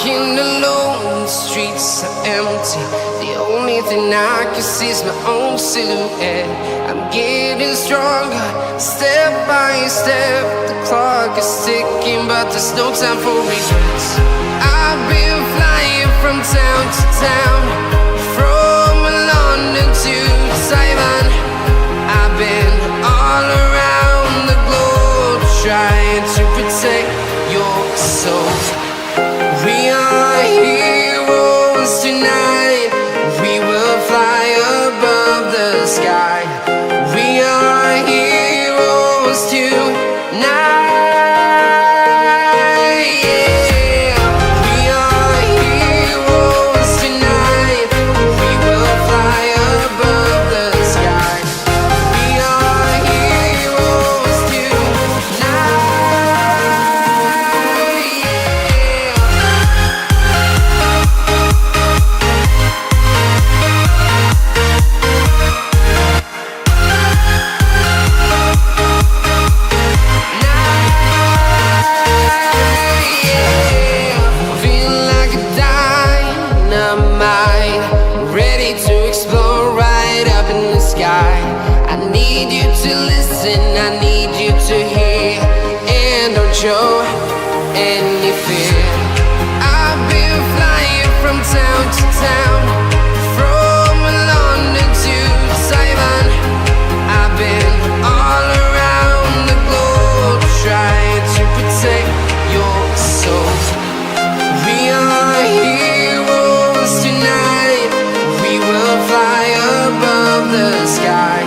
walking alone, the streets are empty. The only thing I can see is my own silhouette. I'm getting stronger, step by step. The clock is ticking, but there's no time for regrets. I've been flying from town to town, from London to Taiwan. I've been all around the globe, trying to protect your soul. We are heroes tonight. We will fly above the sky. We are heroes tonight. Yeah. We are heroes tonight. We will fly above the sky. We are heroes tonight. I need you to listen, I need you to hear, and don't show any fear. I've been flying from town to town, from London to Taiwan. I've been all around the globe, trying to protect your soul. We are heroes tonight. We will fly above the sky.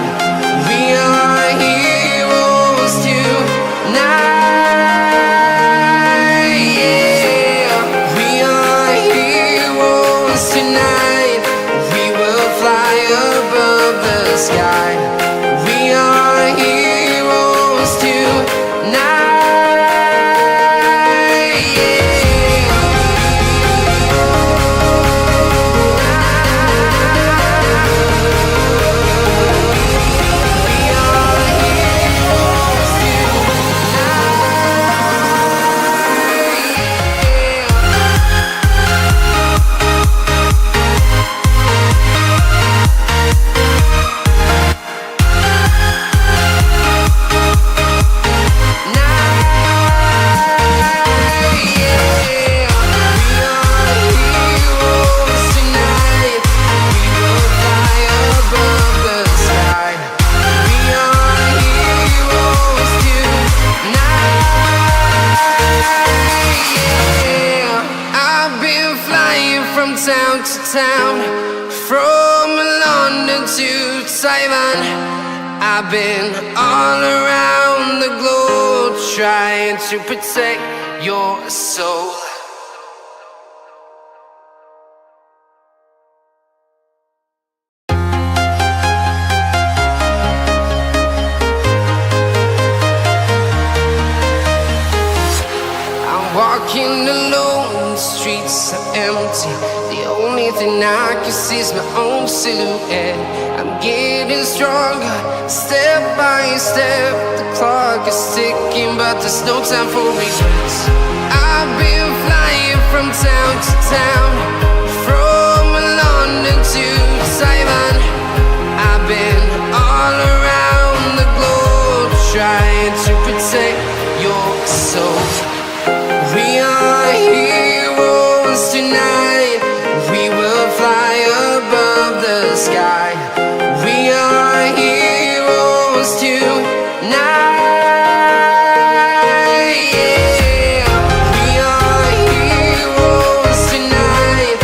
We are heroes tonight. Yeah. We are heroes tonight. We will fly above the sky. We are heroes tonight. Town to town, from London to Taiwan. I've been all around the globe, trying to protect your soul. I'm walking alone, the streets are empty. The only thing I can see is my own silhouette. I'm getting stronger, step by step. The clock is ticking, but there's no time for regrets. I've been flying from town to town, from London to Taiwan. I've been all around the globe, trying to protect your soul. We are heroes tonight. We will fly above the sky. We are heroes tonight. Yeah. We are heroes tonight.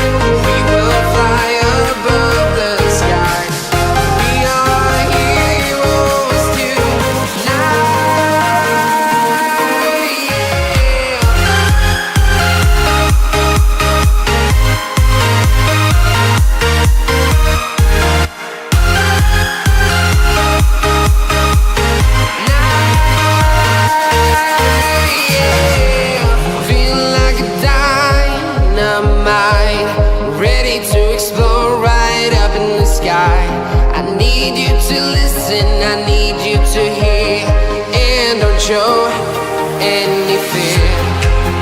We will fly above the sky. We are heroes tonight. I need you to listen, I need you to hear, and don't show any fear.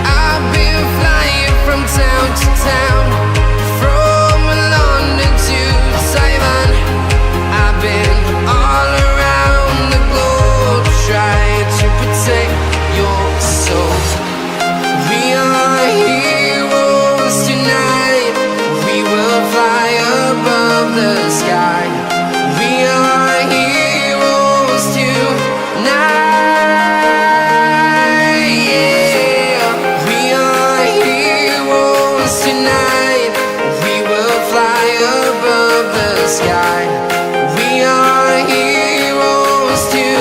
I've been flying from town across town, from London to Taiwan. I've been all around the globe trying to protect your soul. We are heroes tonight. We will fly above the sky. We are heroes tonight. Yeah. We are heroes tonight. We will fly above the sky. We are heroes tonight.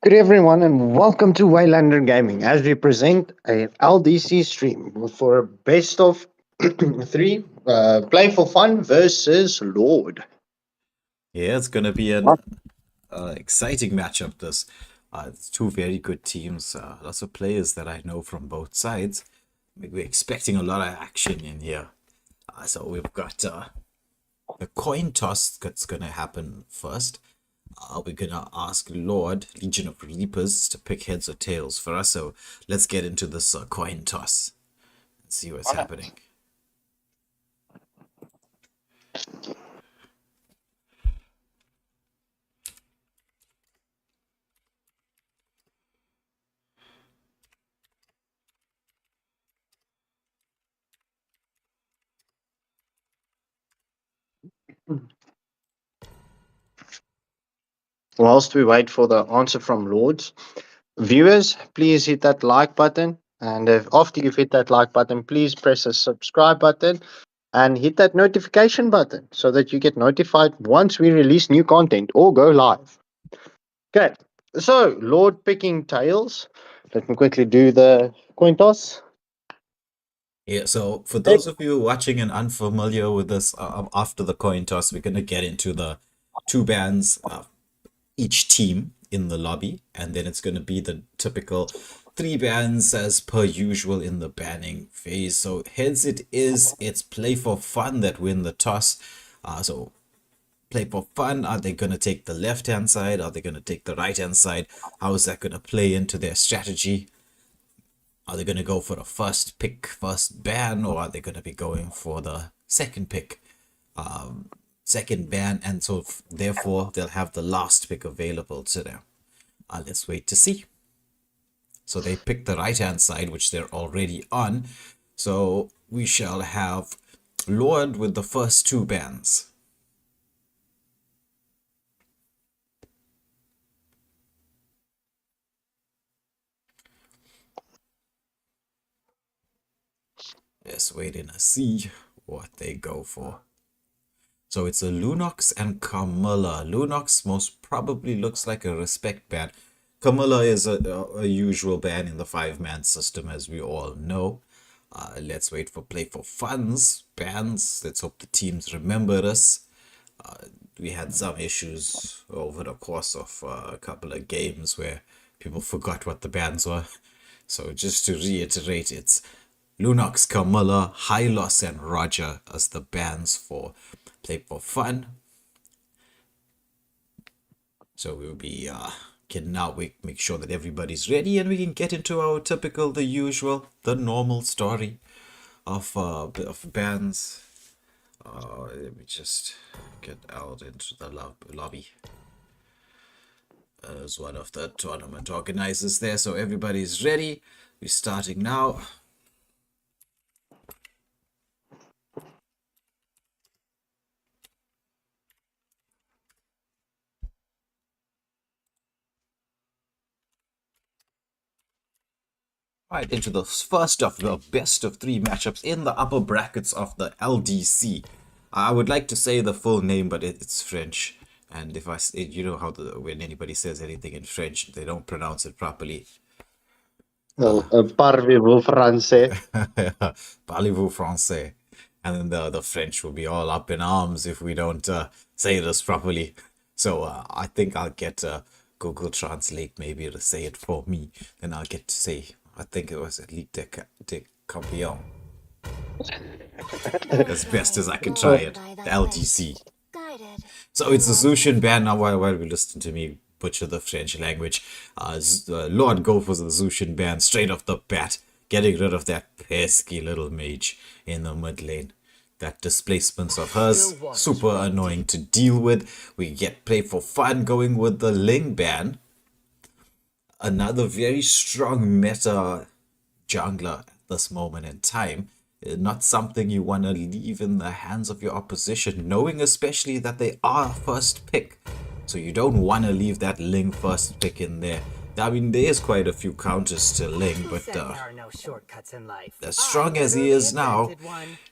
Good day everyone and welcome to Waylander Gaming as we present a LDC stream for a best of three play for fun versus Lord. Yeah, it's gonna be an exciting matchup. This, it's two very good teams. Lots of players that I know from both sides. We're expecting a lot of action in here. So we've got the coin toss that's gonna happen first. We're gonna ask Lord, Legion of Reapers, to pick heads or tails for us. So let's get into this coin toss and see what's happening. Whilst we wait for the answer from Lords, viewers, please hit that like button, and after you've hit that like button, please press the subscribe button and hit that notification button so that you get notified once we release new content or go live. Okay, so Lord picking tails. Let me quickly do the coin toss. Yeah, so for those of you watching and unfamiliar with this, after the coin toss, we're going to get into the two bands, each team in the lobby, and then it's going to be the typical three bands as per usual in the banning phase. So heads it is, it's play for fun that win the toss. So play for fun, are they going to take the left hand side? Are they going to take the right hand side? How is that going to play into their strategy? Are they going to go for the first pick, first ban, or are they going to be going for the second pick, second ban, and so therefore they'll have the last pick available to them? Let's wait to see. So they picked the right hand side, which they're already on. So we shall have Lord with the first two bans. Let's wait and see what they go for. So it's a Lunox and Camilla. Lunox most probably looks like a respect ban. Camilla is a usual ban in the 5-man system, as we all know. Let's wait for play for fun's bans. Let's hope the teams remember us. We had some issues over the course of a couple of games where people forgot what the bans were. So just to reiterate, it's Lunox, Camilla, Hylos, and Roger as the bans for play for fun. So we'll be can now make sure that everybody's ready and we can get into our typical, the usual, the normal story of bans. Let me just get out into the lobby. As one of the tournament organizers there, so everybody's ready. We're starting now. Right, into the first of the best of three matchups in the upper brackets of the LDC. I would like to say the full name, but it's French. And if you know how when anybody says anything in French, they don't pronounce it properly. Parlez-vous français? Parlez-vous français? And then the French will be all up in arms if we don't say this properly. So I think I'll get Google Translate maybe to say it for me. Then I'll get to say, I think it was Elite de Campion. As best as I can try it. The LDC. So it's a Zushin band now while we listen to me butcher the French language. Lord go for the Zushin band straight off the bat, getting rid of that pesky little mage in the mid lane. That displacements of hers, super annoying to deal with. We get Play4Fun going with the Ling ban. Another very strong meta jungler at this moment in time. Not something you want to leave in the hands of your opposition, knowing especially that they are first pick. So you don't want to leave that Ling first pick in there. I mean, there's quite a few counters to Ling, but as strong as he is now,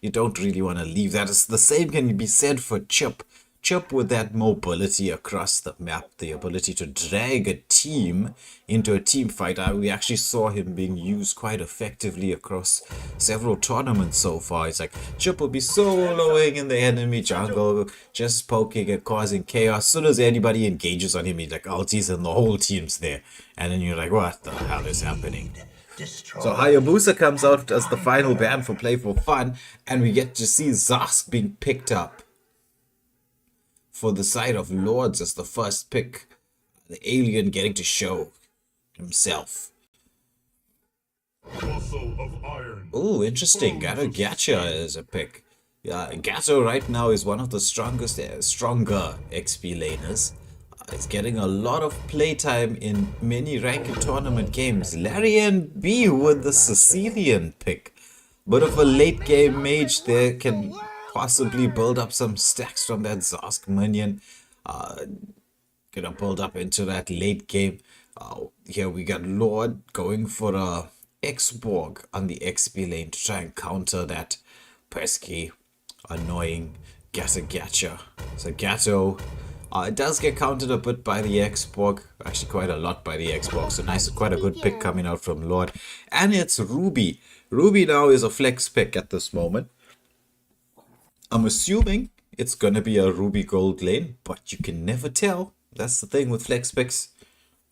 you don't really want to leave that. It's the same can be said for Chip. Chip with that mobility across the map, the ability to drag a team into a team fight. We actually saw him being used quite effectively across several tournaments so far. It's like Chip will be soloing in the enemy jungle, just poking and causing chaos. As soon as anybody engages on him, he like ultis and the whole team's there. And then you're like, what the hell is happening? So Hayabusa comes out as the final ban for Play4Fun, and we get to see Zask being picked up for the side of Lords as the first pick. The alien getting to show himself. Oh, interesting. Gato Gacha is a pick. Yeah, Gato right now is one of the strongest, stronger XP laners. It's getting a lot of playtime in many ranked tournament games. Larian B with the Sicilian pick. But of a late game mage there can possibly build up some stacks from that Zask minion. Gonna build up into that late game. Here we got Lord going for a X-Borg on the XP lane to try and counter that pesky, annoying Gato Gacha. So Gato, it does get countered a bit by the X-Borg, actually quite a lot by the X-Borg, so nice, quite a good pick coming out from Lord. And it's Ruby. Ruby now is a flex pick at this moment. I'm assuming it's gonna be a Ruby gold lane, but you can never tell. That's the thing with flex picks.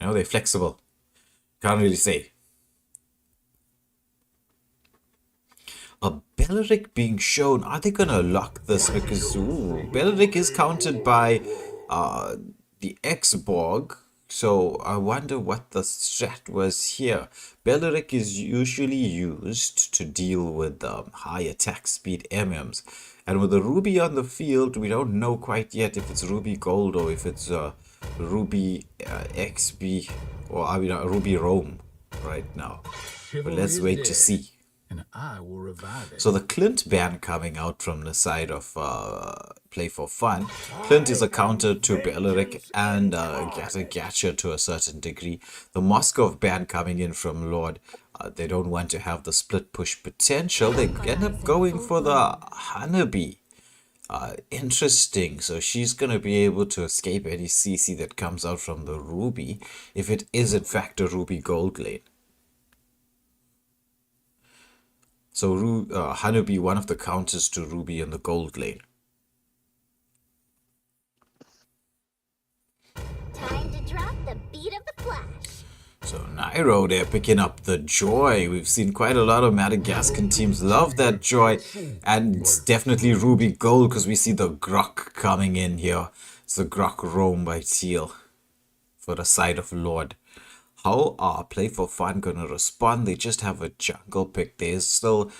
You know, they're flexible. Can't really say. A Beleric being shown. Are they gonna lock this? Because Beleric is countered by the X-Borg. So I wonder what the strat was here. Beleric is usually used to deal with high attack speed MMs. And with the Ruby on the field, we don't know quite yet if it's Ruby Gold or if it's Ruby XB or I mean Ruby Roam right now. But let's wait to see. And I will revive it. So the Clint ban coming out from the side of Play4Fun. Clint is a counter to Beleric and Gato Gacha to a certain degree. The Moskov ban coming in from Lord. They don't want to have the split push potential. They end up going for the Hanabi. Interesting. So she's going to be able to escape any CC that comes out from the Ruby if it is in fact a Ruby gold lane. So Hanabi, one of the counters to Ruby in the gold lane. Time to drop the beat of the flash. So Nairo, they're picking up the Joy. We've seen quite a lot of Madagascan teams love that Joy. And it's definitely Ruby Gold because we see the Grok coming in here. It's the Grok Roam by Teal for the side of Lord. How are Play4Fun gonna respond? They just have a jungle pick. There's still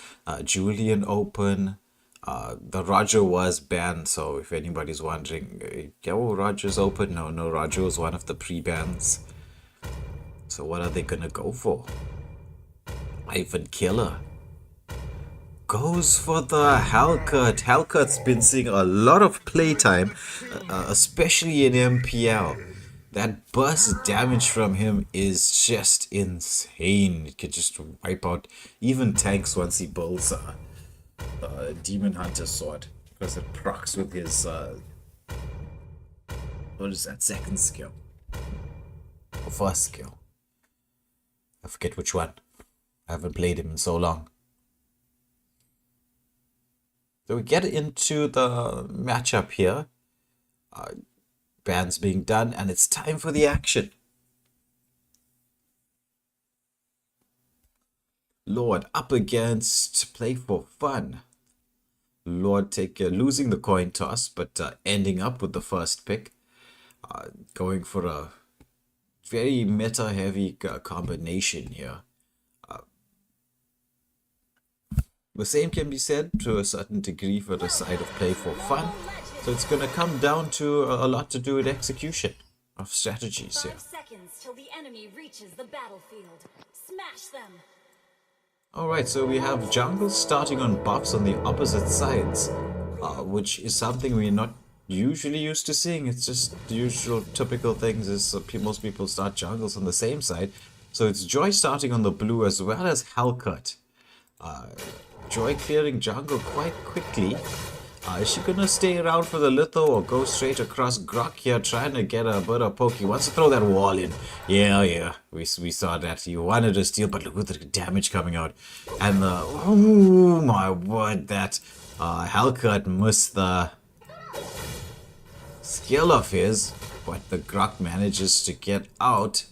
Julian open. The Roger was banned, so if anybody's wondering, oh, Roger's open. No, Roger was one of the pre-bans. So what are they gonna go for? Ivan Killer goes for the Hellcut. Hellcut's been seeing a lot of playtime, especially in MPL. That burst damage from him is just insane. It could just wipe out even tanks once he builds a Demon Hunter sword. Because it procs with his, what is that, second skill? Or first skill? I forget which one. I haven't played him in so long. So we get into the matchup here. Bans being done, and it's time for the action. Lord up against Play4Fun. Lord losing the coin toss, but ending up with the first pick. Going for a very meta-heavy combination here. The same can be said to a certain degree for the side of Play4Fun. So it's going to come down to a lot to do with execution of strategies here. 5 seconds till the enemy reaches the battlefield. Smash them. Alright, so we have jungle starting on buffs on the opposite sides, which is something we're not usually used to seeing. It's just the usual typical things is most people start jungles on the same side. So it's Joy starting on the blue as well as Hellcut. Joy clearing jungle quite quickly. Is she gonna stay around for the litho or go straight across? Grok here trying to get a bit of poke. He wants to throw that wall in. Yeah, we saw that. He wanted to steal, but look at the damage coming out. And oh my word, that Hellcut missed the skill of his, but the Grok manages to get out.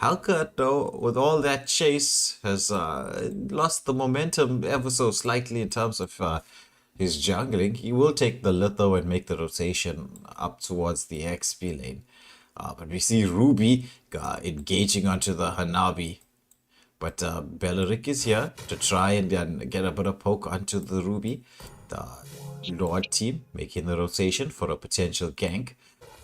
Hellcut, though, with all that chase, has lost the momentum ever so slightly in terms of his jungling. He will take the litho and make the rotation up towards the XP lane. But we see Ruby engaging onto the Hanabi. But Belleric is here to try and get a bit of poke onto the Ruby. The Lord team making the rotation for a potential gank.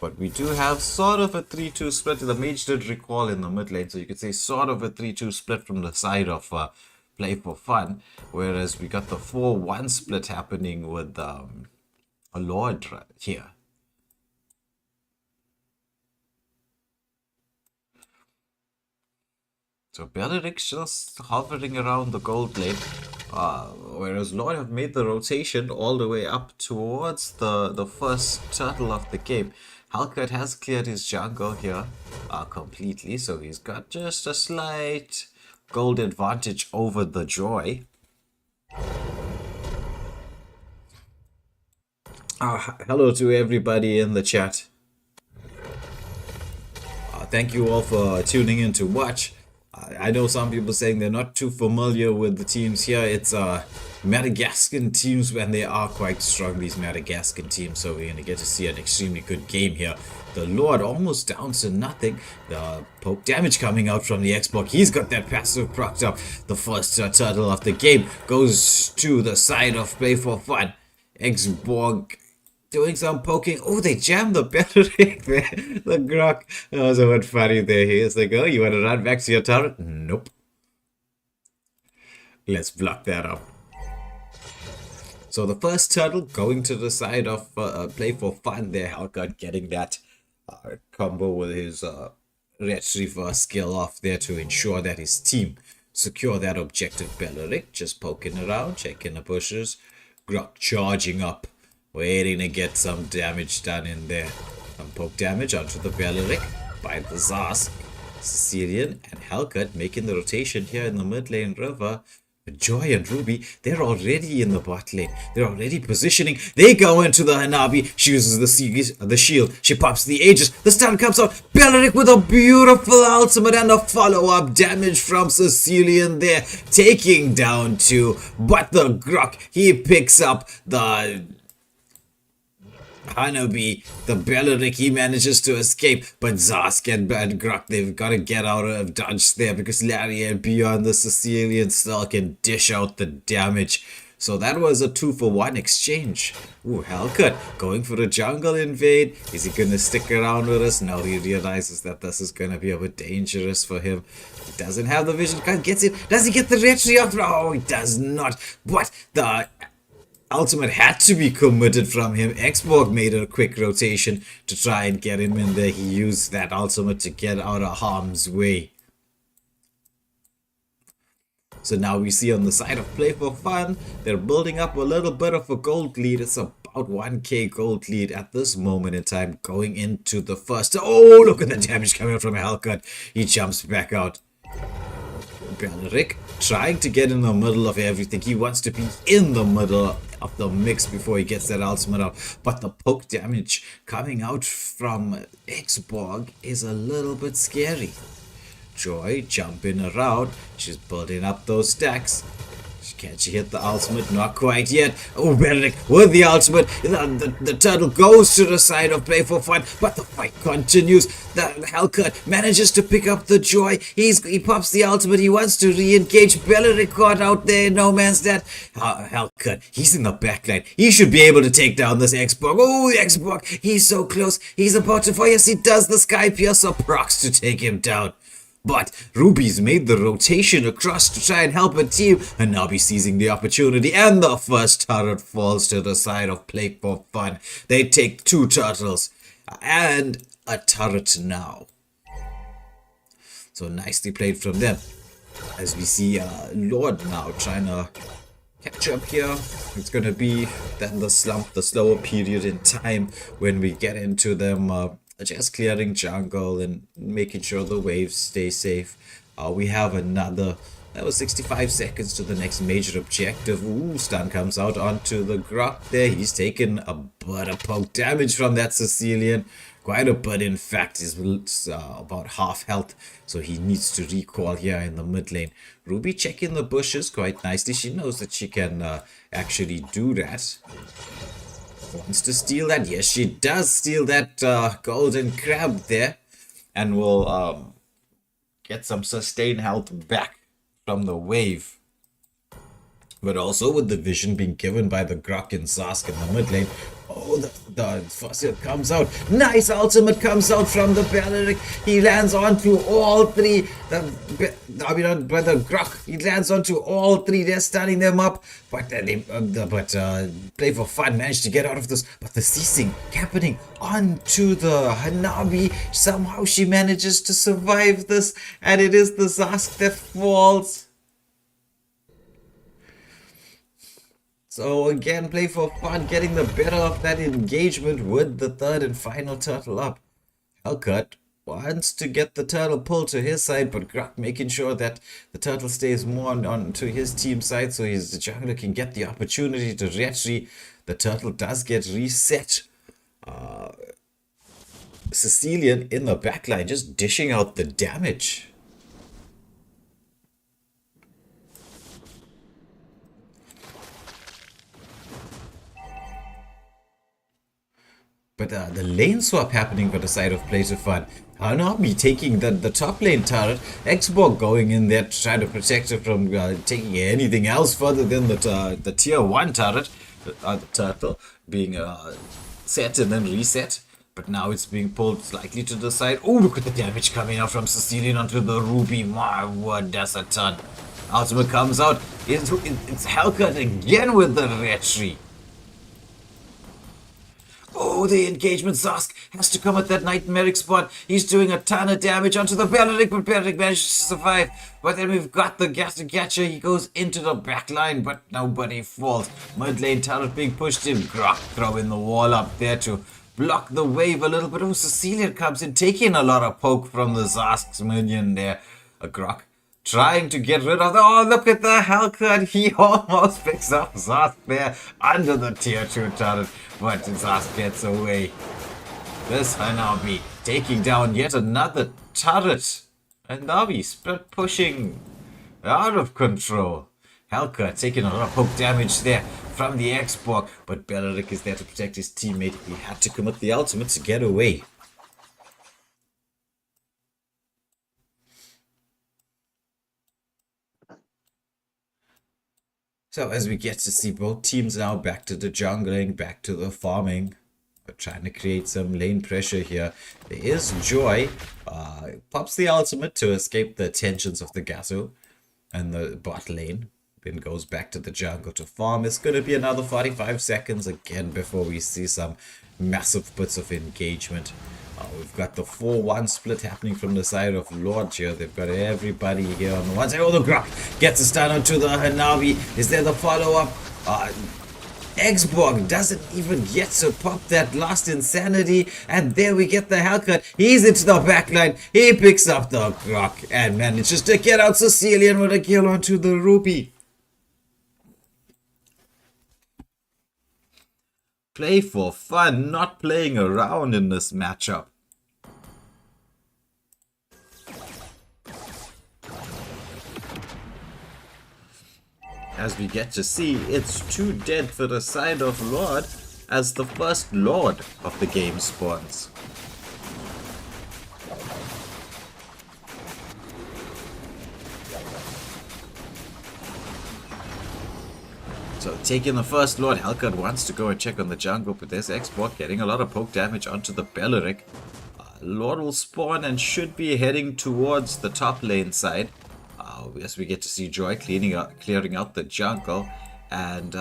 But we do have sort of a 3-2 split. The mage did recall in the mid lane, so you could say sort of a 3-2 split from the side of Play4Fun. Whereas we got the 4-1 split happening with a Lord here. So Belleric's just hovering around the gold lane. Whereas Lord have made the rotation all the way up towards the first turtle of the game. Hellcut has cleared his jungle here completely, so he's got just a slight gold advantage over the Joy. Hello to everybody in the chat. Thank you all for tuning in to watch. I know some people saying they're not too familiar with the teams here. It's Madagascan teams, when they are quite strong, these Madagascan teams. So we're going to get to see an extremely good game here. The Lord almost down to nothing. The poke damage coming out from the X-Block. He's got that passive procced up. The first turtle of the game goes to the side of Play4Fun. X-Borg doing some poking. Oh, they jammed the Belleric there. The Grok. That was a bit funny there. He is like, oh, you want to run back to your turret? Nope. Let's block that up. So the first turtle going to the side of Play4Fun there. Hellcut getting that combo with his retriever skill off there to ensure that his team secure that objective. Belleric just poking around, checking the bushes. Grok charging up, waiting to get some damage done in there. Some poke damage onto the Belleric by the Zask. Sicilian and Hellcut making the rotation here in the mid lane river. Joy and Ruby, they're already in the bot lane. They're already positioning. They go into the Hanabi. She uses the shield. She pops the Aegis. The stun comes out. Belleric with a beautiful ultimate and a follow-up damage from Sicilian there. Taking down 2. But the Grok, he picks up the Hanabi. The Belleric, he manages to escape, but Zask and Grok, they've got to get out of dodge there because Larry and Beyond the Sicilian still can dish out the damage. So that was a 2-for-1 exchange. Ooh, Hellcut going for a jungle invade. Is he gonna stick around with us? No, he realizes that this is gonna be a bit dangerous for him. He doesn't have the vision. Gets it. Does he get the retry off? Oh, he does not. But the ultimate had to be committed from him. X-Borg made a quick rotation to try and get him in there. He used that ultimate to get out of harm's way. So now we see on the side of Play4Fun, they're building up a little bit of a gold lead. It's about 1k gold lead at this moment in time going into the first. Oh, look at the damage coming out from Hellcut. He jumps back out. Belleric trying to get in the middle of everything. He wants to be in the middle of the mix before he gets that ultimate out. But the poke damage coming out from Xborg is a little bit scary. Joy jumping around. She's building up those stacks. Can she hit the ultimate? Not quite yet. Oh, Benedict with the ultimate. The turtle goes to the side of Play4Fun, but the fight continues. The Hellcut manages to pick up the Joy. He pops the ultimate. He wants to re-engage. Benedict caught out there in no man's land. Hellcut, he's in the backline. He should be able to take down this Xborg. Oh, the Xborg, he's so close. He's about to fire. Yes, he does the Sky Piercer procs to take him down. But Ruby's made the rotation across to try and help a team, and now be seizing the opportunity, and the first turret falls to the side of Play4Fun. They take 2 turtles and a turret now. So nicely played from them. As we see Lord now trying to catch up here. It's going to be then the slump, the slower period in time when we get into them just clearing jungle and making sure the waves stay safe. We have another, that was 65 seconds to the next major objective. Ooh, stun comes out onto the Grok there. He's taken a bit of poke damage from that Sicilian. Quite a bit, in fact. He's about half health, so he needs to recall here in the mid lane. Ruby checking the bushes quite nicely. She knows that she can actually do that. Wants to steal that. Yes, she does steal that golden crab there, and will get some sustained health back from the wave. But also with the vision being given by the Grok and Zask in the mid lane. Oh, the fossil comes out. Nice ultimate comes out from the Belleric. He lands onto all 3. By the Grok. He lands onto all 3. They're stunning them up. But Play4Fun managed to get out of this. But the ceasing happening onto the Hanabi. Somehow she manages to survive this. And it is the Zask that falls. So again, Play4Fun getting the better of that engagement with the third and final turtle up. Hellcut wants to get the turtle pulled to his side, but Grok making sure that the turtle stays more on to his team side, so his jungler can get the opportunity to retry. The turtle does get reset. Sicilian in the backline just dishing out the damage. But the lane swap happening for the side of Play4Fun. Hanabi taking the top lane turret. Xborg going in there to try to protect her from taking anything else further than the tier 1 turret. The turtle being set and then reset. But now it's being pulled slightly to the side. Oh, look at the damage coming out from Sicilian onto the Ruby. My word, that's a ton. Ultimate comes out. It's Hellcut again with the retry. Oh, the engagement. Zask has to come at that nightmaric spot. He's doing a ton of damage onto the Belleric, but Belleric manages to survive. But then we've got the Catcher. He goes into the back line, but nobody falls. Mid lane turret being pushed in. Grok throwing the wall up there to block the wave a little bit. Oh, Cecilia comes in, taking a lot of poke from the Zask's minion there. A Grok trying to get rid of the... Oh, look at the Hellcut. He almost picks up Zask there under the tier 2 turret. But Zask gets away. This Hanabi taking down yet another turret. And Nabi split pushing out of control. Hellcut taking a lot of poke damage there from the Xborg. But Belleric is there to protect his teammate. He had to commit the ultimate to get away. So as we get to see both teams now back to the jungling, back to the farming. We're trying to create some lane pressure here. There is Joy. Pops the ultimate to escape the tensions of the Gato and the bot lane. Then goes back to the jungle to farm. It's going to be another 45 seconds again before we see some massive bits of engagement. We've got the 4-1 split happening from the side of Lord here. They've got everybody here on the one side. Oh, the Grok gets a stun onto the Hanabi. Is there the follow-up? Xbox doesn't even get to pop that last insanity, and there we get the Hellcat. He's into the backline. He picks up the Glock and manages to get out Sicilian with a kill onto the Ruby. Play for fun, not playing around in this matchup. As we get to see, it's too dead for the side of Lord as the first Lord of the game spawns. So taking the first Lord, Hellcat wants to go and check on the jungle, but there's Xbox getting a lot of poke damage onto the Belleric. Lord will spawn and should be heading towards the top lane side. As we get to see Joy clearing out the jungle, and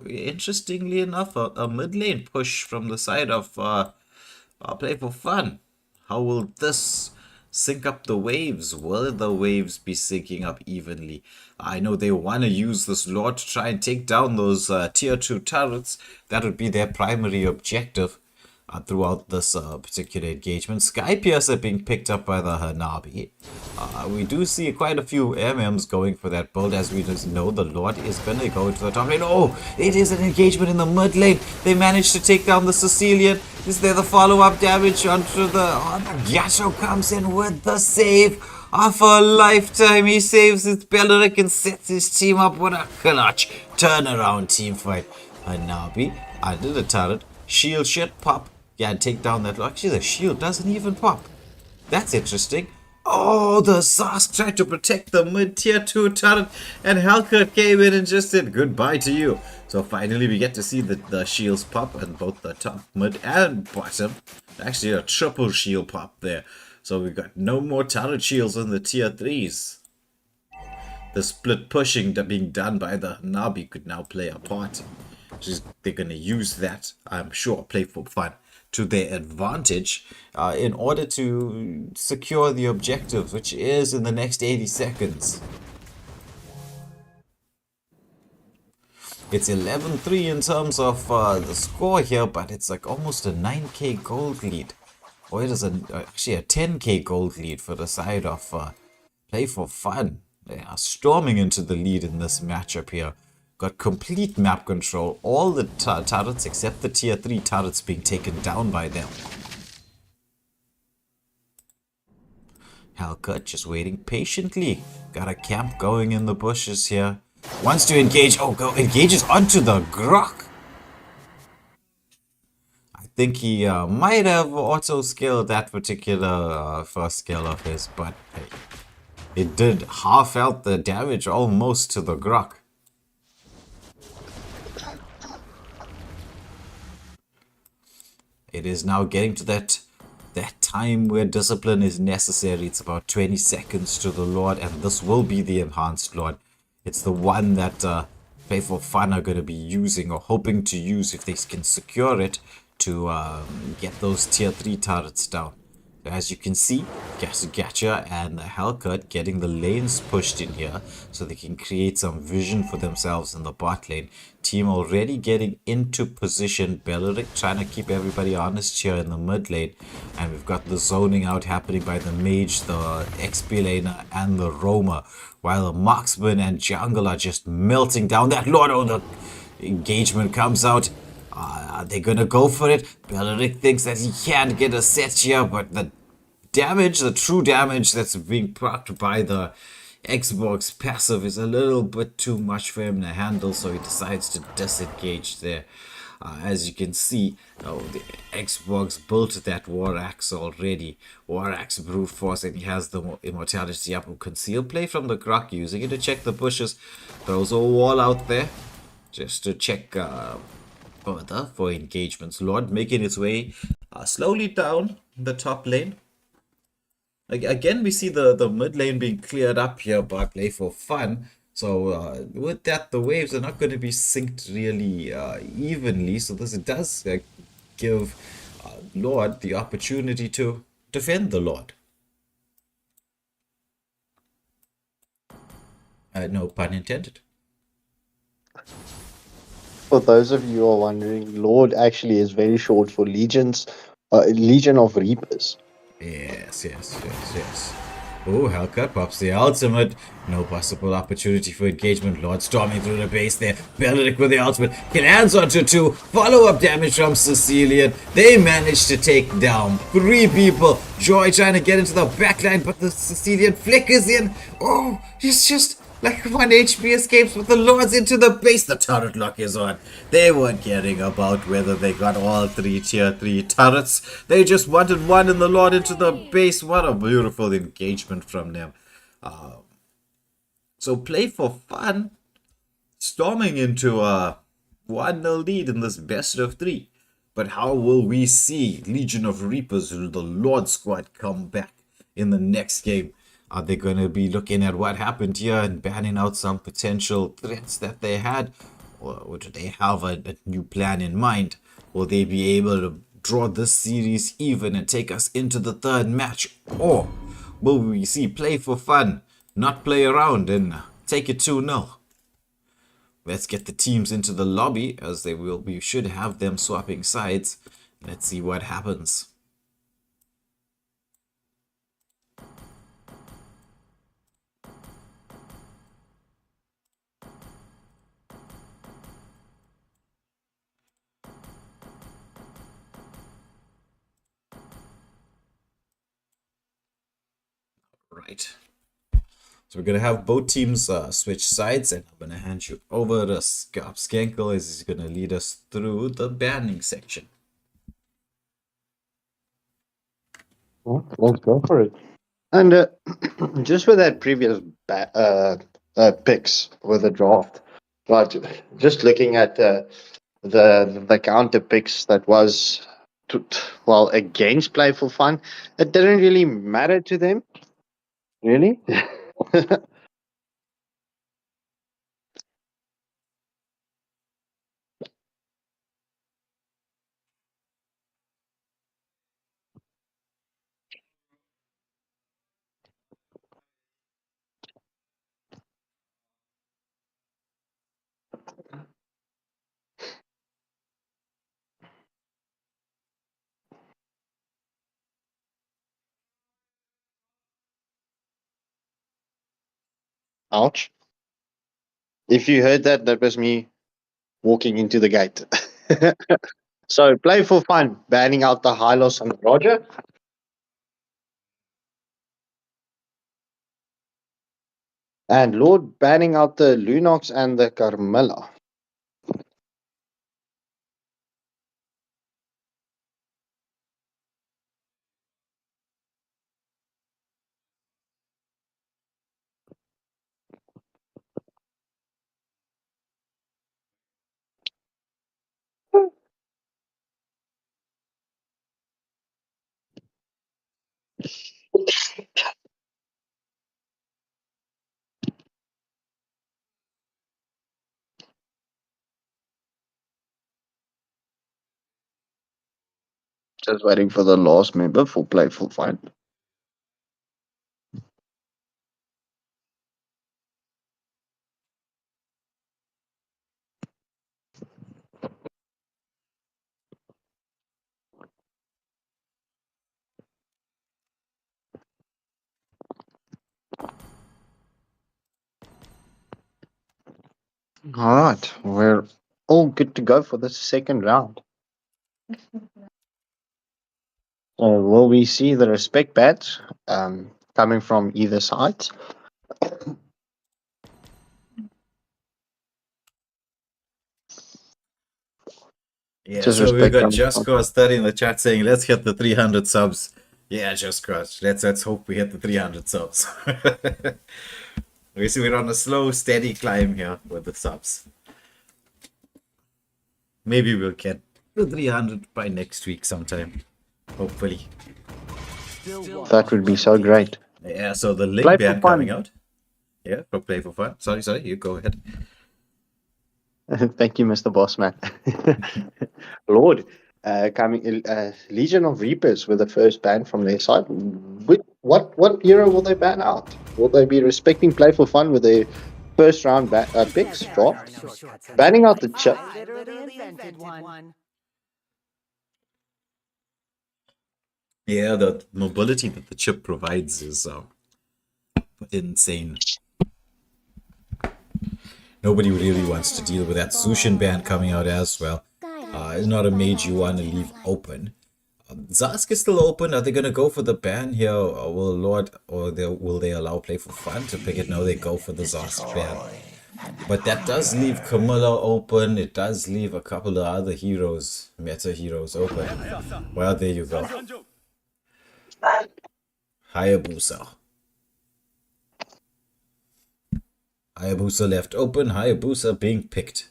interestingly enough, a mid lane push from the side of Play4Fun. How will this sync up the waves? Will the waves be syncing up evenly? I know they want to use this Lord to try and take down those tier 2 turrets. That would be their primary objective throughout this particular engagement. Sky Piercer being picked up by the Hanabi. We do see quite a few MMs going for that build, as we just know the Lord is going to go to the top lane. Oh, it is an engagement in the mid lane. They managed to take down the Sicilian. Is there the follow-up damage onto the... Oh, the Yasho comes in with the save of a lifetime. He saves his Belleric and sets his team up with a clutch turnaround team fight. Hanabi under the turret. Shield should pop. Yeah, and take down that. Actually, the shield doesn't even pop. That's interesting. Oh, the Sask tried to protect the mid-tier 2 turret, and Hellcat came in and just said goodbye to you. So finally we get to see the shields pop in both the top, mid, and bottom. Actually, a triple shield pop there. So we got no more turret shields in the tier 3s. The split pushing that being done by the Nabi could now play a part. They're going to use that, I'm sure, Play4Fun to their advantage in order to secure the objective, which is in the next 80 seconds. It's 11-3 in terms of the score here, but it's like almost a 9k gold lead. Or it is actually a 10k gold lead for the side of Play4Fun. They are storming into the lead in this matchup here. Got complete map control. All the turrets except the tier 3 turrets being taken down by them. Hellcat just waiting patiently. Got a camp going in the bushes here. Wants to engage. Oh, engages onto the Grok. I think he might have auto-scaled that particular first skill of his, but hey, it did half out the damage almost to the Grok. It is now getting to that time where discipline is necessary. It's about 20 seconds to the Lord, and this will be the enhanced Lord. It's the one that Play4Fun are going to be using or hoping to use if they can secure it to get those tier 3 turrets down. As you can see, Gacha and the Hellcat getting the lanes pushed in here so they can create some vision for themselves in the bot lane. Team already getting into position. Belleric trying to keep everybody honest here in the mid lane. And we've got the zoning out happening by the mage, the XP laner, and the roamer. While the marksman and jungle are just melting down. That Lord, oh, the engagement comes out. Are they gonna go for it? Belleric thinks that he can't get a set here, but the damage, the true damage that's being procced by the Xbox passive is a little bit too much for him to handle, so he decides to disengage there. As you can see, the Xbox built that War Axe already. War Axe brute force, and he has the immortality up. Conceal play from the Grok, using it to check the bushes. Throws a wall out there just to check further for engagements. Lord making its way slowly down the top lane. Again, we see the mid lane being cleared up here by Play4Fun. So with that, the waves are not going to be synced really evenly. So this does give Lord the opportunity to defend the Lord. No pun intended. For those of you who are wondering, Lord actually is very short for Legion of Reapers. Yes. Oh, Hellcat pops the ultimate. No possible opportunity for engagement. Lord storming through the base there. Benedict with the ultimate. Can hands onto two. Follow-up damage from Sicilian. They managed to take down 3 people. Joy trying to get into the backline, but the Sicilian flickers in. Oh, it's just like 1 HP escapes with the Lords into the base. The turret lock is on. They weren't caring about whether they got all 3 tier 3 turrets. They just wanted one in the Lord into the base. What a beautiful engagement from them. So play for fun. Storming into a 1-0 lead in this best of 3. But how will we see Legion of Reapers, the Lord squad, come back in the next game? Are they going to be looking at what happened here and banning out some potential threats that they had? Or do they have a new plan in mind? Will they be able to draw this series even and take us into the 3rd match? Or will we see play for fun, not play around and take it 2-0? Let's get the teams into the lobby, as we should have them swapping sides. Let's see what happens. Right. So we're going to have both teams switch sides, and I'm going to hand you over to Scarp Skankel as he's going to lead us through the banning section. Well, let's go for it. And just with that previous picks with the draft, right? Just looking at the counter picks that was against Play for Fun, it didn't really matter to them, really. Ouch! If you heard that, that was me walking into the gate. So Play for Fun banning out the Hylos and Roger. And Lord banning out the Lunox and the Carmilla. Just waiting for the last member for Play for Fun. All right, we're all good to go for the second round. Will we see the respect bats coming from either side? Yeah, Just so we respect got them. Just Cause 30 in the chat saying, let's hit the 300 subs. Yeah, Just Cause. Let's hope we hit the 300 subs. We see we're on a slow, steady climb here with the subs. Maybe we'll get the 300 by next week sometime. Hopefully. That would be so great. Yeah, so the link Play for ban Fun. coming out. Yeah, for Play for Fun. Sorry, you go ahead. Thank you, Mr. Bossman. Lord, coming Legion of Reapers with the first ban from their side. What hero will they ban out? Will they be respecting Play for Fun with their first round picks dropped, banning out the chip. Yeah, the mobility that the chip provides is insane. Nobody really wants to deal with that Zushin ban coming out as well. Not a mage you want to leave open. Zask is still open. Are they gonna go for the ban here, or will Lord, or will they allow Play4Fun to pick it? No, they go for the Zask ban. But that does leave Camilla open. It does leave a couple of other heroes, meta heroes, open. Well, there you go. Hayabusa. Hayabusa left open. Hayabusa being picked.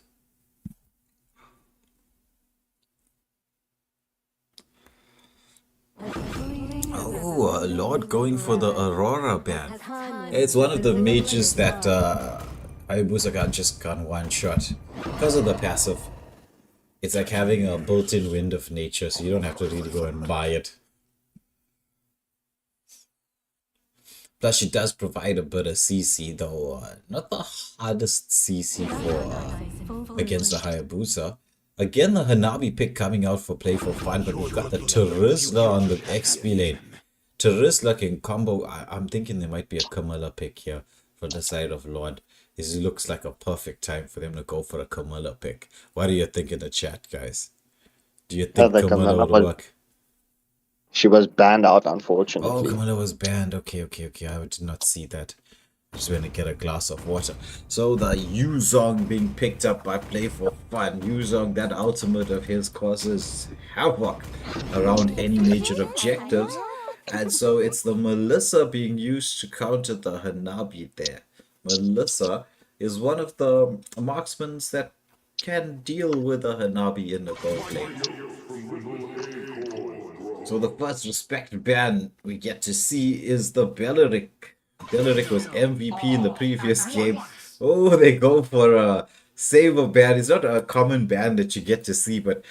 Oh, Lord going for the Aurora ban. It's one of the mages that Hayabusa can't one shot because of the passive. It's like having a built-in wind of nature, so you don't have to really go and buy it. Plus, she does provide a bit of CC, though not the hardest CC for against the Hayabusa. Again, the Hanabi pick coming out for Play4Fun, but we've got the Terizla on the XP lane. Terizla can combo. I'm thinking there might be a Camilla pick here for the side of Lord. This looks like a perfect time for them to go for a Camilla pick. What do you think in the chat, guys? Do you think Camilla would work? She was banned out, unfortunately. Oh, Camilla was banned. Okay. I did not see that. I just went to get a glass of water. So the Yuzong being picked up by Play4Fun. Yuzong, that ultimate of his, causes havoc around any major objectives. And so it's the Melissa being used to counter the Hanabi there. Melissa is one of the marksmen that can deal with a Hanabi in the gold lane. So the first respect ban we get to see is the Beleric. Beleric was MVP in the previous game. Oh, they go for a Saber ban. It's not a common ban that you get to see, but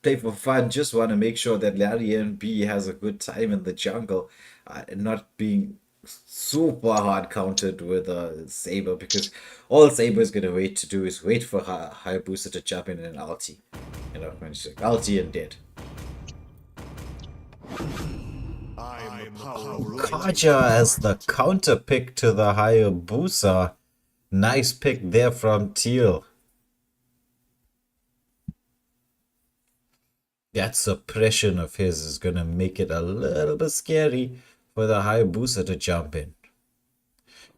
Play4Fun just want to make sure that Larry and B has a good time in the jungle and not being super hard countered with a Saber, because all Saber is going to wait to do is wait for Hayabusa to jump in an ulti. You know, when she's like ulti and dead. Kaja as the counter pick to the Hayabusa. Nice pick there from Teal. That suppression of his is going to make it a little bit scary for the Hayabusa to jump in.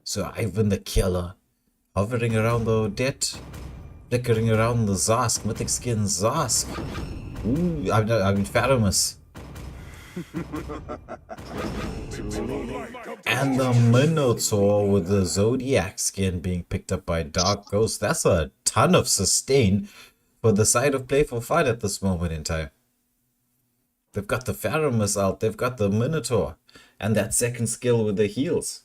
So Ivan the Killer, hovering around the Odette, flickering around the Zask, mythic skin Zask. Ooh, I mean Faramus. And the Minotaur with the Zodiac skin being picked up by Dark Ghost. That's a ton of sustain for the side of Play4Fun at this moment in time. They've got the Faramus out, they've got the Minotaur, and that second skill with the heals.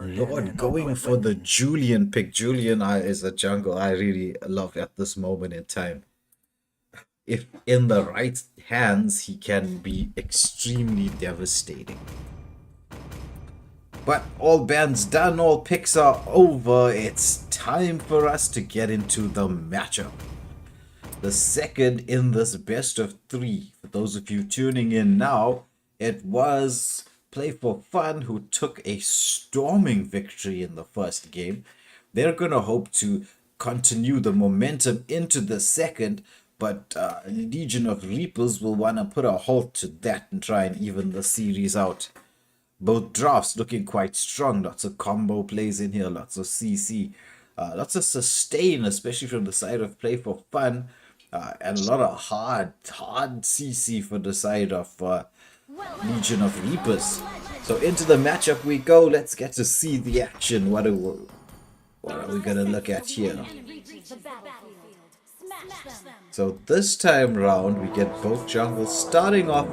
Lord going for the Julian pick. Julian is a jungle I really love at this moment in time. If in the right hands, he can be extremely devastating. But all bans done, all picks are over. It's time for us to get into the matchup. The second in this best of three. For those of you tuning in now, it was Play4Fun who took a storming victory in the first game. They're going to hope to continue the momentum into the second, but Legion of Reapers will want to put a halt to that and try and even the series out. Both drafts looking quite strong. Lots of combo plays in here, lots of CC, lots of sustain, especially from the side of Play4Fun, and a lot of hard CC for the side of Legion of Reapers. So into the matchup we go. Let's get to see the action. What are we gonna look at here? So this time round we get both jungles starting off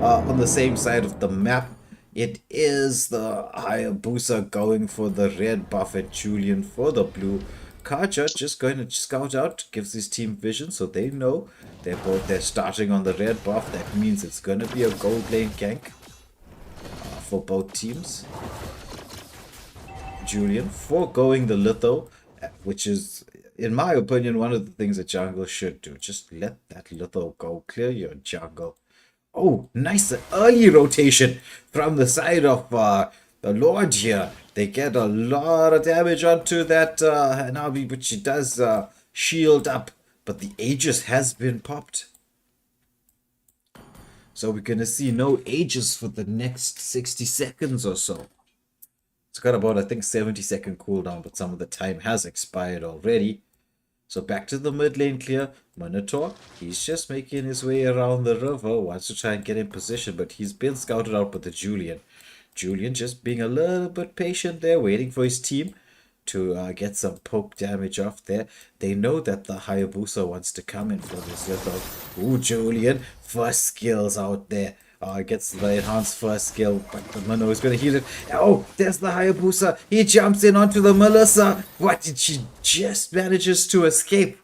on the same side of the map. It is the Hayabusa going for the red buff and Julian for the blue. Kaja just going to scout out, gives his team vision so they know they're starting on the red buff. That means it's going to be a gold lane gank. for both teams. Julian foregoing the litho, which is, in my opinion, one of the things a jungle should do. Just let that litho go. Clear your jungle. Oh, nice early rotation from the side of the Lord here. They get a lot of damage onto that Hanabi, but she does shield up. But the Aegis has been popped. So we're going to see no Aegis for the next 60 seconds or so. It's got about, I think, 70-second cooldown, but some of the time has expired already. So back to the mid lane clear. Minotaur, he's just making his way around the river. Wants to try and get in position, but he's been scouted out by the Julian. Julian just being a little bit patient there, waiting for his team to get some poke damage off there. They know that the Hayabusa wants to come in for this little. Ooh, Julian, first skills out there. Gets the enhanced first skill, but the Minnow is going to hit it. Oh, there's the Hayabusa. He jumps in onto the Melissa. What did she just manages to escape?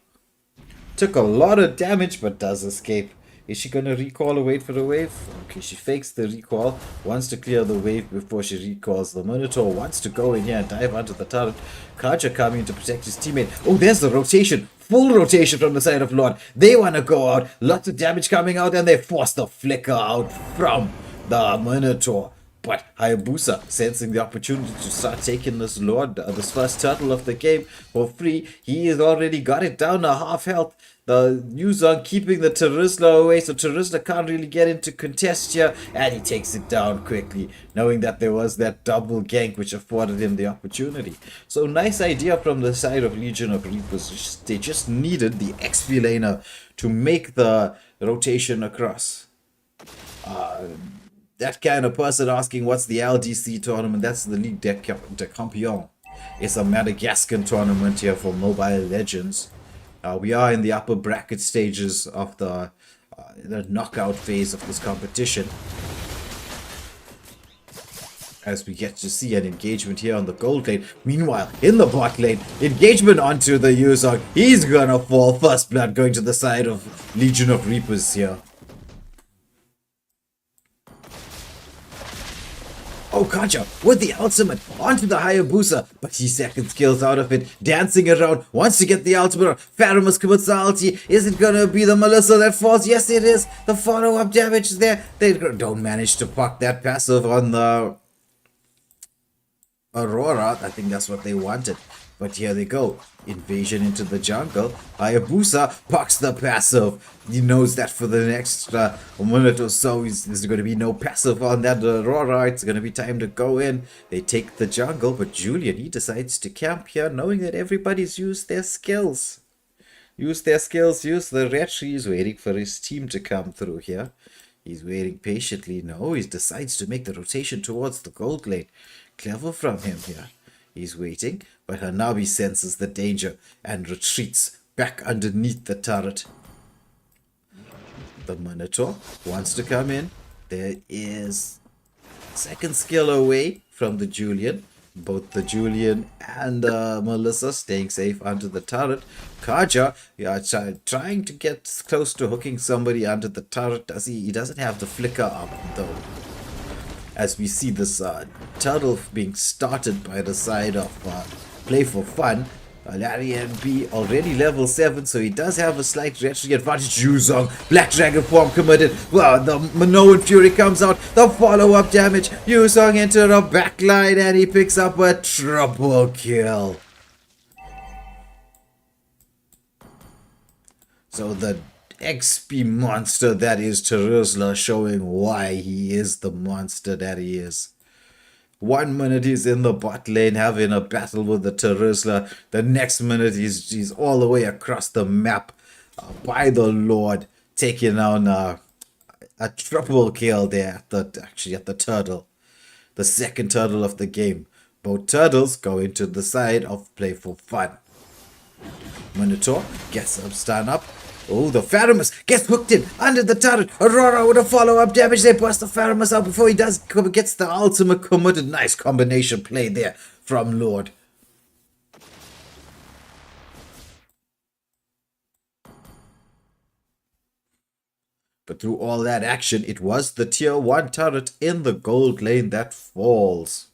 Took a lot of damage, but does escape. Is she going to recall or wait for the wave? Okay, she fakes the recall. Wants to clear the wave before she recalls. The Minotaur wants to go in here and dive onto the turret. Kaja coming to protect his teammate. Oh, there's the rotation. Full rotation from the side of Lord. They want to go out. Lots of damage coming out, and they force the flicker out from the Minotaur. But Hayabusa, sensing the opportunity to start taking this Lord, this first turtle of the game for free, he has already got it down to half health. The Yuzong keeping the Terizla away, so Terizla can't really get into contest here, and he takes it down quickly, knowing that there was that double gank which afforded him the opportunity. So nice idea from the side of Legion of Reapers. They just needed the XP laner to make the rotation across. That kind of person asking what's the LDC tournament, that's the Ligue des Champions. It's a Madagascar tournament here for Mobile Legends. We are in the upper bracket stages of the knockout phase of this competition. As we get to see an engagement here on the gold lane. Meanwhile, in the bot lane, engagement onto the Yuzong. He's gonna fall. First blood going to the side of Legion of Reapers here. Oh, Kaja with the ultimate onto the Hayabusa, but he second skills out of it, dancing around, wants to get the ultimate on. Faramus commits the ulti. Is it gonna be the Melissa that falls? Yes, it is. The follow-up damage there. They don't manage to puck that passive on the Aurora. I think that's what they wanted. But here they go. Invasion into the jungle. Hayabusa pucks the passive. He knows that for the next minute or so, there's going to be no passive on that Aurora. It's going to be time to go in. They take the jungle, but Julian, he decides to camp here, knowing that everybody's used their skills. Use the retry. He's waiting for his team to come through here. He's waiting patiently. No, he decides to make the rotation towards the gold lane. Clever from him here. He's waiting, but Hanabi senses the danger and retreats back underneath the turret. The Minotaur wants to come in. There is second skill away from the Julian. Both the Julian and Melissa staying safe under the turret. Kaja, trying to get close to hooking somebody under the turret. He doesn't have the flicker up though. As we see this turtle being started by the side of Play4Fun. Mlbb already level 7, so he does have a slight retry advantage. Yuzong, Black Dragon form committed. Well, the Minoan Fury comes out. The follow-up damage. Yuzong into the backline, and he picks up a triple kill. So the XP monster that is Terizla showing why he is the monster that he is. 1 minute he's in the bot lane having a battle with the Terizla. The next minute he's all the way across the map by the Lord, taking on a triple kill there at the turtle. The second turtle of the game. Both turtles go into the side of Play4Fun. Minotaur gets some stun up. Oh, the Faramus gets hooked in under the turret. Aurora with a follow-up damage. They bust the Faramus out before he gets the ultimate committed. Nice combination play there from Lord. But through all that action, it was the tier 1 turret in the gold lane that falls.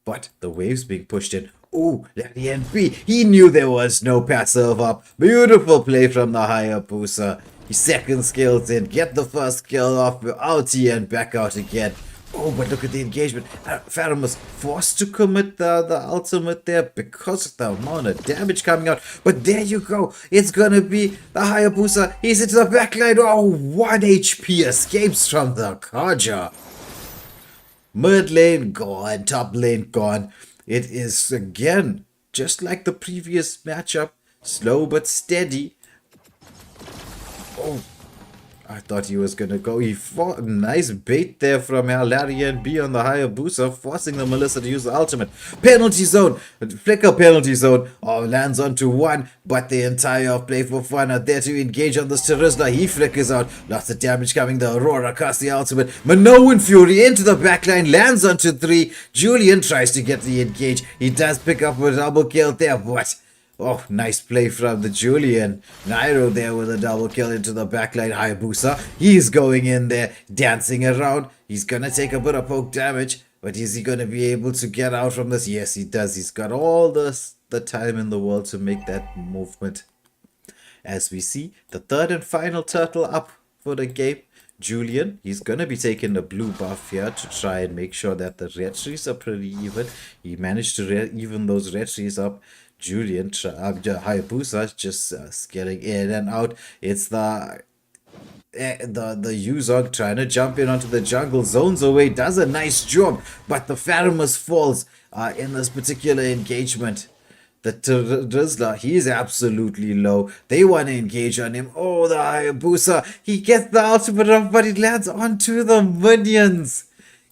But the waves being pushed in. Ooh, LDC, he knew there was no passive up. Beautiful play from the Hayabusa. He second skills in, get the first kill off, ulti and back out again. Oh, but look at the engagement. Phantom was forced to commit the ultimate there because of the amount of damage coming out. But there you go. It's gonna be the Hayabusa. He's into the backline. Oh, 1 HP escapes from the Kaja. Mid lane gone, top lane gone. It is again, just like the previous matchup, slow but steady. Oh, I thought he was gonna go. He fought nice bait there from LDC on the Hayabusa, forcing the Melissa to use the ultimate. Penalty zone, flicker penalty zone. Oh, lands onto one, but the entire Play4Fun are there to engage on this Terizla. He flickers out, lots of damage coming. The Aurora casts the ultimate. Minoan Fury into the backline, lands onto 3. Julian tries to get the engage. He does pick up a double kill there, but oh, nice play from the Julian. Nairo there with a double kill into the backline. Hayabusa, he's going in there, dancing around. He's gonna take a bit of poke damage, but is he gonna be able to get out from this? Yes, he does. He's got all the time in the world to make that movement. As we see, the third and final turtle up for the game. Julian, he's gonna be taking the blue buff here to try and make sure that the red trees are pretty even. He managed to even those red trees up. Julian, Hayabusa just scaling in and out. It's the Yuzog trying to jump in onto the jungle, zones away, does a nice job, but the Pharamus falls in this particular engagement. The Drizzler, he's absolutely low. They want to engage on him. Oh, the Hayabusa, he gets the ultimate off, but it lands onto the minions.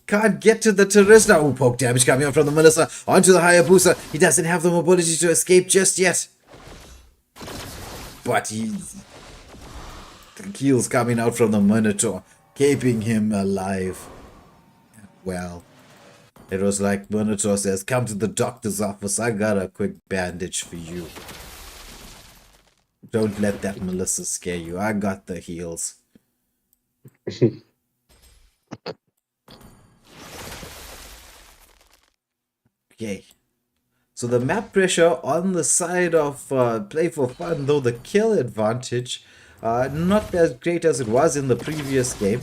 Can't get to the Terizla. Oh, poke damage coming up from the Melissa onto the Hayabusa. He doesn't have the mobility to escape just yet. But the kills coming out from the Minotaur, keeping him alive. Well, it was like Minotaur says, come to the doctor's office. I got a quick bandage for you. Don't let that Melissa scare you. I got the heals. Okay, so the map pressure on the side of Play4Fun, though the kill advantage, not as great as it was in the previous game.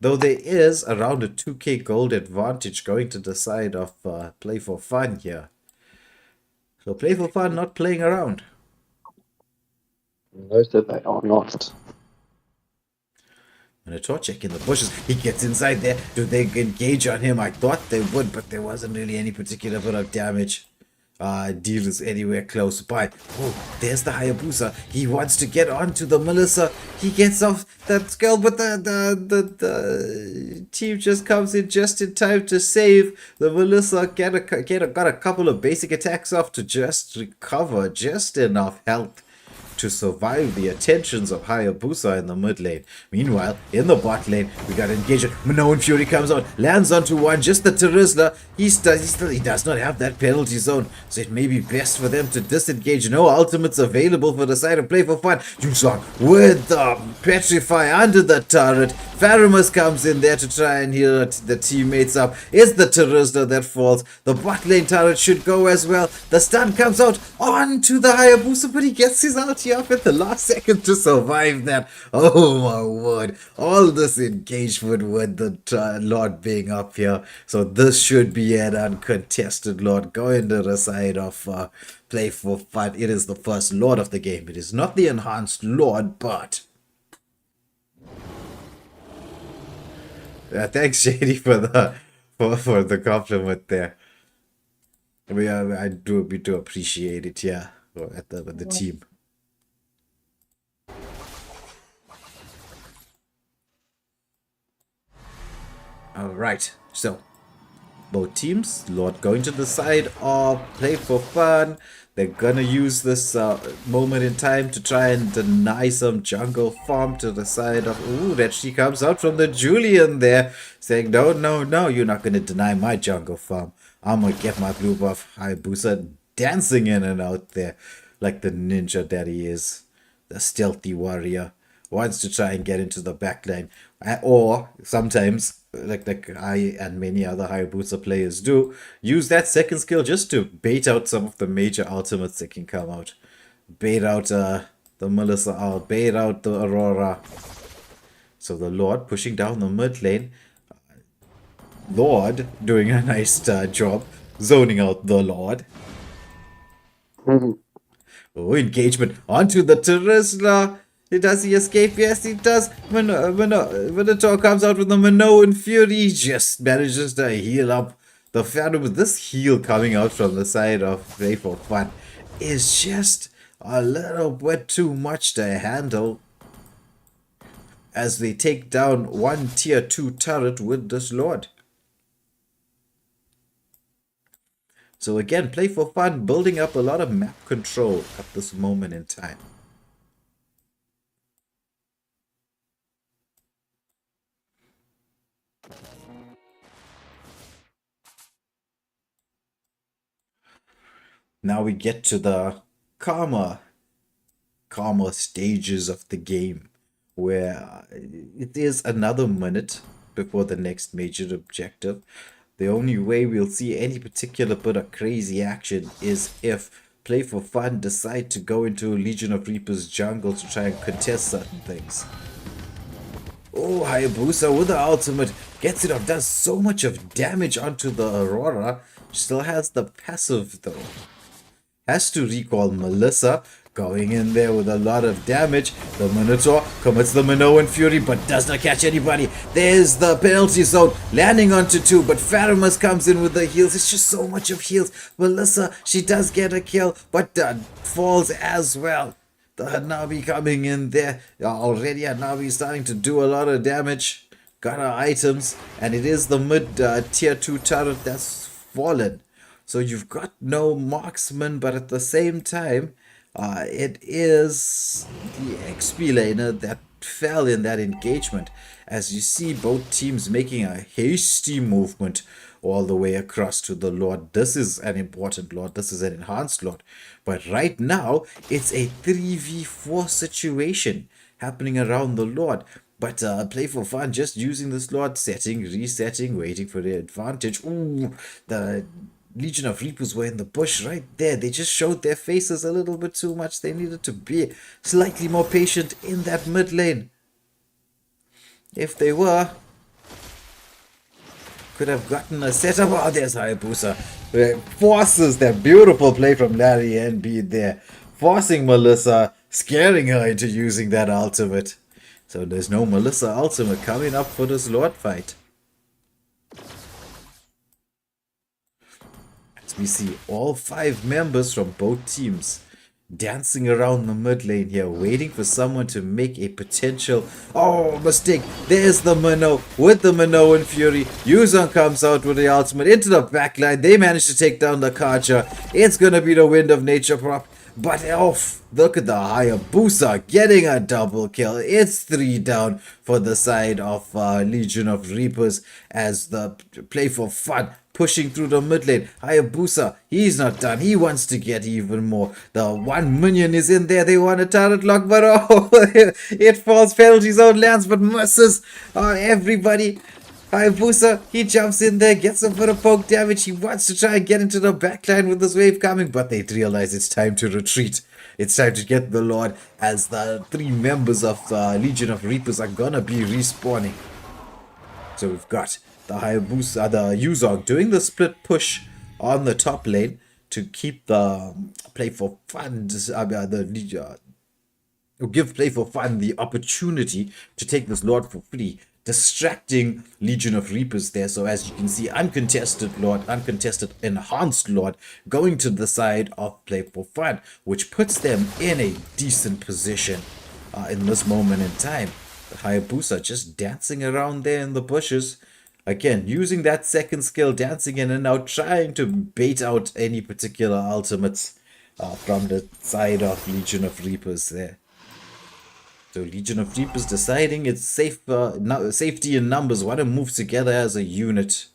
Though there is around a 2k gold advantage going to the side of Play4Fun here. So Play4Fun not playing around. No, that they are not. Minotaur check in the bushes. He gets inside there. Do they engage on him? I thought they would, but there wasn't really any particular bit of damage. Deal is anywhere close by. Oh, there's the Hayabusa. He wants to get onto the Melissa. He gets off that skull, but the team just comes in just in time to save the Melissa. Got a couple of basic attacks off to just recover just enough health to survive the attentions of Hayabusa in the mid lane. Meanwhile, in the bot lane, we got engagement. Minoan Fury comes out, lands onto one, just the Terizla. He does not have that penalty zone, so it may be best for them to disengage. No ultimates available for the side of Play4Fun. Yusong with the Petrify under the turret. Pharamus comes in there to try and heal the teammates up. It's the Terizla that falls. The bot lane turret should go as well. The stun comes out onto the Hayabusa, but he gets his ulti up at the last second to survive that. Oh my word. All this engagement with the Lord being up here. So this should be an uncontested Lord going to the side of Play4Fun. It is the first Lord of the game. It is not the enhanced Lord, but thanks Shady for the compliment there. We do appreciate it, yeah, at the team. Alright, so both teams, Lord going to the side of Play4Fun. They're gonna use this moment in time to try and deny some jungle farm to the side of... Ooh, that she comes out from the Julian there, saying, no, you're not gonna deny my jungle farm. I'm gonna get my blue buff. Hayabusa dancing in and out there like the ninja that he is. the stealthy warrior, wants to try and get into the backline. Or sometimes, like I and many other Hayabusa players do, use that second skill just to bait out some of the major ultimates that can come out. Bait out the Melissa out, bait out the Aurora. So the Lord pushing down the mid lane. Lord doing a nice job zoning out the Lord. Oh, engagement onto the Terizla. Does he escape? Yes, he does. Minotaur comes out with the Minoan Fury. He just manages to heal up the Phantom. This heal coming out from the side of Play4Fun is just a little bit too much to handle as they take down one tier 2 turret with this Lord. So again, Play4Fun building up a lot of map control at this moment in time. Now we get to the calmer stages of the game, where it is another minute before the next major objective. The only way we'll see any particular bit of crazy action is if Play4Fun decide to go into Legion of Reapers jungle to try and contest certain things. Oh, Hayabusa with the ultimate gets it off, does so much of damage onto the Aurora. Still has the passive though. Has to recall Melissa, going in there with a lot of damage. The Minotaur commits the Minoan Fury, but does not catch anybody. There's the penalty zone, landing onto 2, but Faramus comes in with the heals. It's just so much of heals. Melissa, she does get a kill, but falls as well. The Hanabi coming in there. Already Hanabi starting to do a lot of damage. Got her items, and it is the mid tier 2 turret that's fallen. So you've got no marksman, but at the same time, it is the XP laner that fell in that engagement. As you see both teams making a hasty movement all the way across to the Lord. This is an important Lord. This is an enhanced Lord. But right now, it's a 3v4 situation happening around the Lord. But Play4Fun just using this Lord, setting, resetting, waiting for the advantage. Ooh, the Legion of Reapers were in the bush right there. They just showed their faces a little bit too much. They needed to be slightly more patient in that mid lane. If they were, could have gotten a setup. Oh, there's Hayabusa. Forces that beautiful play from Larry NB there. Forcing Melissa, scaring her into using that ultimate. So there's no Melissa ultimate coming up for this Lord fight. We see all 5 members from both teams dancing around the mid lane here, waiting for someone to make a potential. Oh, mistake. There's the Minnow with the Minoan Fury. Yuzong comes out with the ultimate into the backline. They manage to take down the Karcher. It's going to be the Wind of Nature prop. But off, look at the Hayabusa getting a double kill. It's 3 down for the side of Legion of Reapers as the Play4Fun pushing through the mid lane. Hayabusa, he's not done. He wants to get even more. The 1 minion is in there. They want a turret lock, but oh, it falls. Penalty zone lands, but misses everybody. Hayabusa, he jumps in there, gets a bit of poke damage. He wants to try and get into the backline with this wave coming, but they realize it's time to retreat. It's time to get the Lord, as the 3 members of the Legion of Reapers are gonna be respawning. So we've got the Hayabusa, the Yuzong doing the split push on the top lane to keep the Play4Fun, give Play4Fun the opportunity to take this Lord for free, distracting Legion of Reapers there. So as you can see, uncontested Lord, uncontested enhanced Lord going to the side of Play4Fun, which puts them in a decent position in this moment in time. The Hayabusa just dancing around there in the bushes. Again, using that second skill, dancing in and out, trying to bait out any particular ultimates from the side of Legion of Reapers there. So Legion of Reapers deciding it's safe, safety in numbers, want to move together as a unit.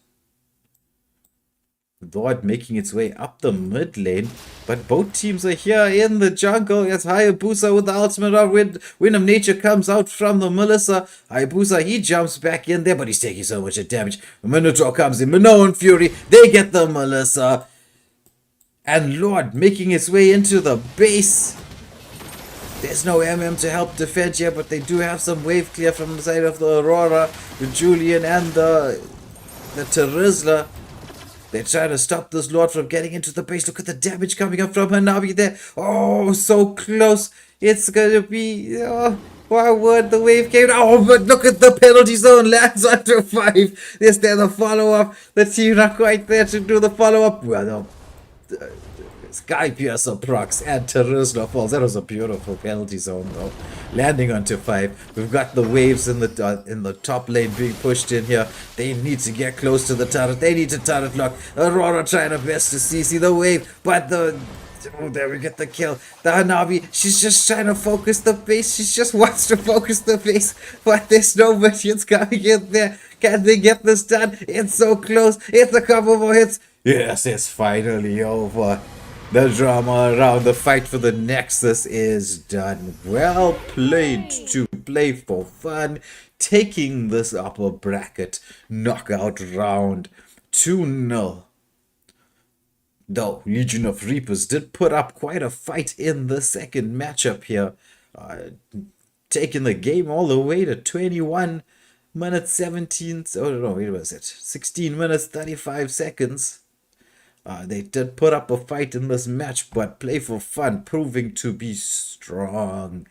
Lord making its way up the mid lane, but both teams are here in the jungle as Hayabusa with the ultimate of Wind of Nature comes out from the Melissa. Hayabusa, he jumps back in there, but he's taking so much damage. Minotaur comes in, Minoan Fury, they get the Melissa. And Lord making his way into the base. There's no MM to help defend here, but they do have some wave clear from the side of the Aurora, the Julian and the Terizla. They're trying to stop this Lord from getting into the base. Look at the damage coming up from Hanabi there. Oh, so close. It's going to be... Oh, why would the wave came? Oh, but look at the penalty zone. Lands onto 5. There's the follow-up. The team not quite there to do the follow-up. Well, no. Sky Piercer procs and Terizla falls. That was a beautiful penalty zone though. Landing onto 5. We've got the waves in the top lane being pushed in here. They need to get close to the turret. They need to turret lock. Aurora trying her best to see the wave, but there we get the kill. The Hanabi, she's just trying to focus the base. She just wants to focus the base, but there's no minions coming in there. Can they get this done? It's so close. It's a couple more hits. Yes, it's finally over. The drama around the fight for the Nexus is done. Well played to Play4Fun, taking this upper bracket knockout round 2-0. Though Legion of Reapers did put up quite a fight in the second matchup here, taking the game all the way to 21 minutes 17, oh no, wait, was it 16 minutes 35 seconds. They did put up a fight in this match, but Play4Fun proving to be strong,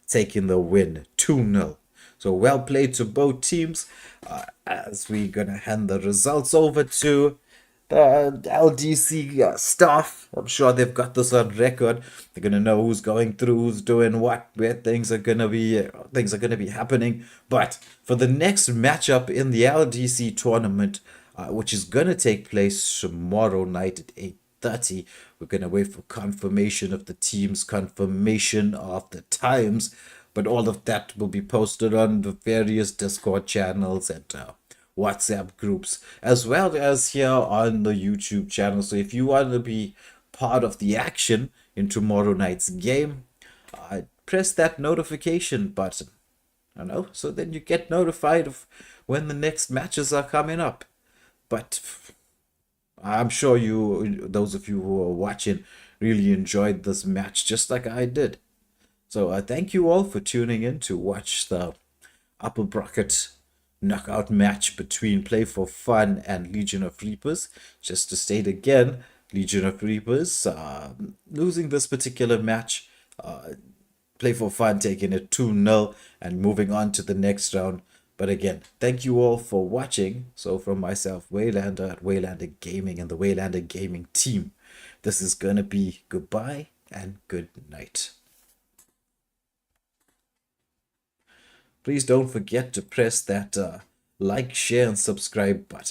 taking the win 2-0. So well played to both teams. As we're gonna hand the results over to the LDC staff. I'm sure they've got this on record. They're gonna know who's going through, who's doing what, where things are gonna be happening. But for the next matchup in the LDC tournament, which is going to take place tomorrow night at 8:30. We're going to wait for confirmation of the teams, confirmation of the times, but all of that will be posted on the various Discord channels and WhatsApp groups, as well as here on the YouTube channel. So if you want to be part of the action in tomorrow night's game, press that notification button. So then you get notified of when the next matches are coming up. But I'm sure those of you who are watching, really enjoyed this match just like I did. So thank you all for tuning in to watch the upper bracket knockout match between Play4Fun and Legion of Reapers. Just to state again, Legion of Reapers losing this particular match. Play4Fun taking it 2-0 and moving on to the next round. But again, thank you all for watching. So from myself, Waylander at Waylander Gaming and the Waylander Gaming team, this is going to be goodbye and good night. Please don't forget to press that like, share, and subscribe button.